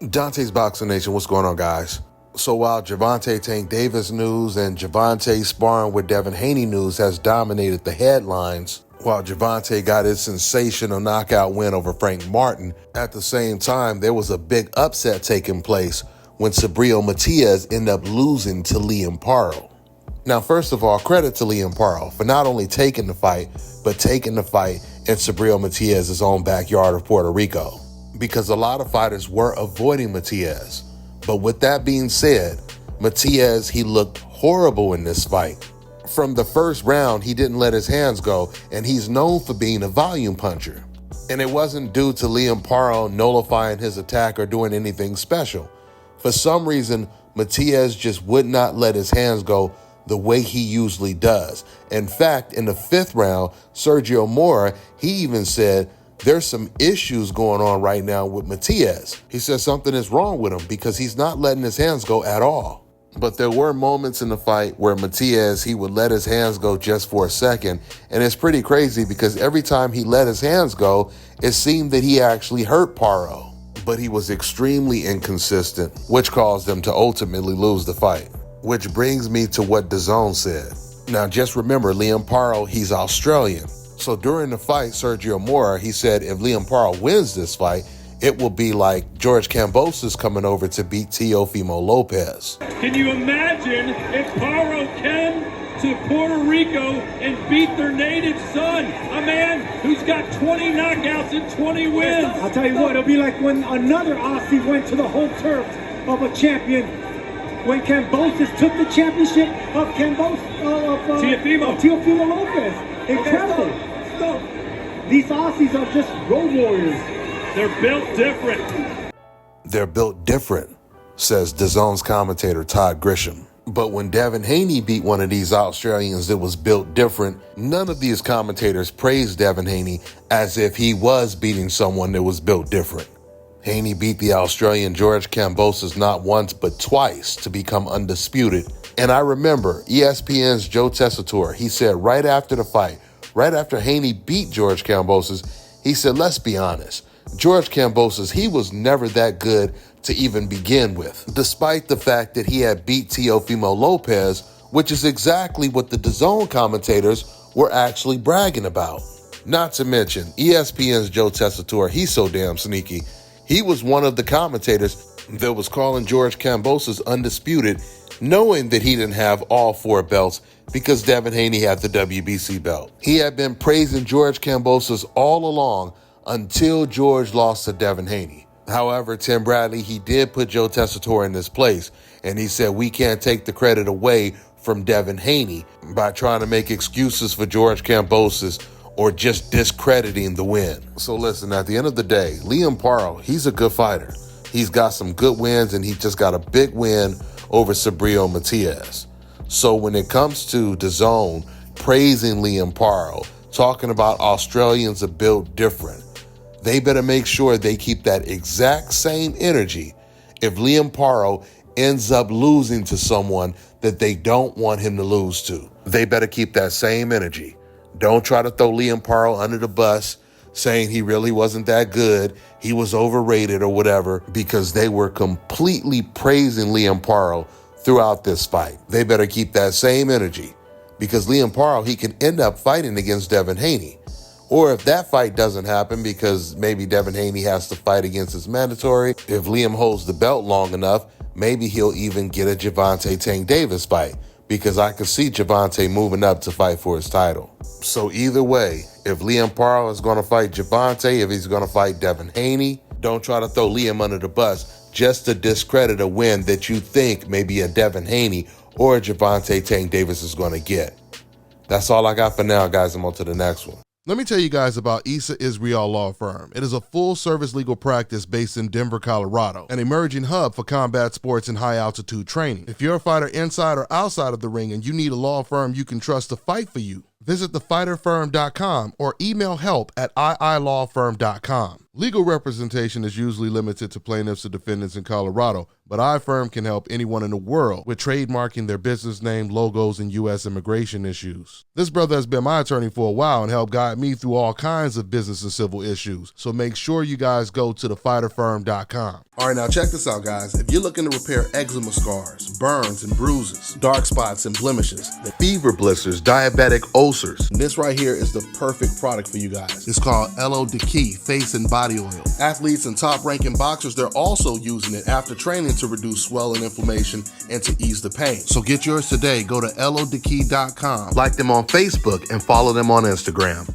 Dante's Boxing Nation, what's going on, guys? So while Gervonta Tank Davis news and Gervonta sparring with Devin Haney news has dominated the headlines, while Gervonta got his sensational knockout win over Frank Martin, at the same time, there was a big upset taking place when Matias ended up losing to Liam Paro. Now, first of all, credit to Liam Paro for not only taking the fight, but taking the fight in Matias' own backyard of Puerto Rico, because a lot of fighters were avoiding Matias. But with that being said, Matias, he looked horrible in this fight. From the first round, he didn't let his hands go, and he's known for being a volume puncher. And it wasn't due to Liam Paro nullifying his attack or doing anything special. For some reason, Matias just would not let his hands go the way he usually does. In fact, in the fifth round, Sergio Mora, he even said, there's some issues going on right now with Matias. He said something is wrong with him because he's not letting his hands go at all. But there were moments in the fight where Matias, he would let his hands go just for a second. And it's pretty crazy because every time he let his hands go, it seemed that he actually hurt Paro. But he was extremely inconsistent, which caused them to ultimately lose the fight. Which brings me to what DAZN said. Now, just remember, Liam Paro, he's Australian. So during the fight, Sergio Mora, he said if Liam Paro wins this fight, it will be like George Kambosos coming over to beat Teofimo Lopez. Can you imagine if Paro came to Puerto Rico and beat their native son, a man who's got 20 knockouts and 20 wins? I'll tell you what, it'll be like when another Aussie went to the home turf of a champion. When Kambosos took the championship of Teofimo Lopez. Incredible. These Aussies are just road warriors. They're built different. They're built different, says DAZN's commentator Todd Grisham. But when Devin Haney beat one of these Australians that was built different, none of these commentators praised Devin Haney as if he was beating someone that was built different. Haney beat the Australian George Kambosos not once but twice to become undisputed. And I remember ESPN's Joe Tessitore, he said right after the fight, right after Haney beat George Kambosos, he said, let's be honest, George Kambosos, he was never that good to even begin with, despite the fact that he had beat Teofimo Lopez, which is exactly what the DAZN commentators were actually bragging about. Not to mention, ESPN's Joe Tessitore, he's so damn sneaky. He was one of the commentators that was calling George Kambosos undisputed, knowing that he didn't have all four belts because Devin Haney had the WBC belt. He had been praising George Kambosos all along until George lost to Devin Haney. However, Tim Bradley, he did put Joe Tessitore in this place, and he said we can't take the credit away from Devin Haney by trying to make excuses for George Kambosos or just discrediting the win. So listen, at the end of the day, Liam Paro, he's a good fighter. He's got some good wins, and he just got a big win over Matias. So when it comes to DAZN praising Liam Paro, talking about Australians are built different, they better make sure they keep that exact same energy if Liam Paro ends up losing to someone that they don't want him to lose to. They better keep that same energy. Don't try to throw Liam Paro under the bus saying he really wasn't that good, he was overrated or whatever, because they were completely praising Liam Paro throughout this fight. They better keep that same energy because Liam Paro, he can end up fighting against Devin Haney. Or if that fight doesn't happen because maybe Devin Haney has to fight against his mandatory, if Liam holds the belt long enough, maybe he'll even get a Gervonta Tank Davis fight, because I could see Gervonta moving up to fight for his title. So either way, if Liam Paro is going to fight Gervonta, if he's going to fight Devin Haney, don't try to throw Liam under the bus just to discredit a win that you think maybe a Devin Haney or a Gervonta Tank Davis is going to get. That's all I got for now, guys. I'm on to the next one. Let me tell you guys about Issa Israel Law Firm. It is a full-service legal practice based in Denver, Colorado, an emerging hub for combat sports and high-altitude training. If you're a fighter inside or outside of the ring and you need a law firm you can trust to fight for you, Visit thefighterfirm.com or email help@iilawfirm.com. Legal representation is usually limited to plaintiffs or defendants in Colorado, but iFirm can help anyone in the world with trademarking their business name, logos, and U.S. immigration issues. This brother has been my attorney for a while and helped guide me through all kinds of business and civil issues, so make sure you guys go to thefighterfirm.com. All right, now check this out, guys. If you're looking to repair eczema scars, burns and bruises, dark spots and blemishes, The fever blisters, diabetic ulcers. this right here is the perfect product for you guys. It's called Elo Deki Face and Body Oil. Athletes and top-ranking boxers, they're also using it after training to reduce swelling, inflammation, and to ease the pain. So get yours today. Go to elodeki.com. Like them on Facebook and follow them on Instagram.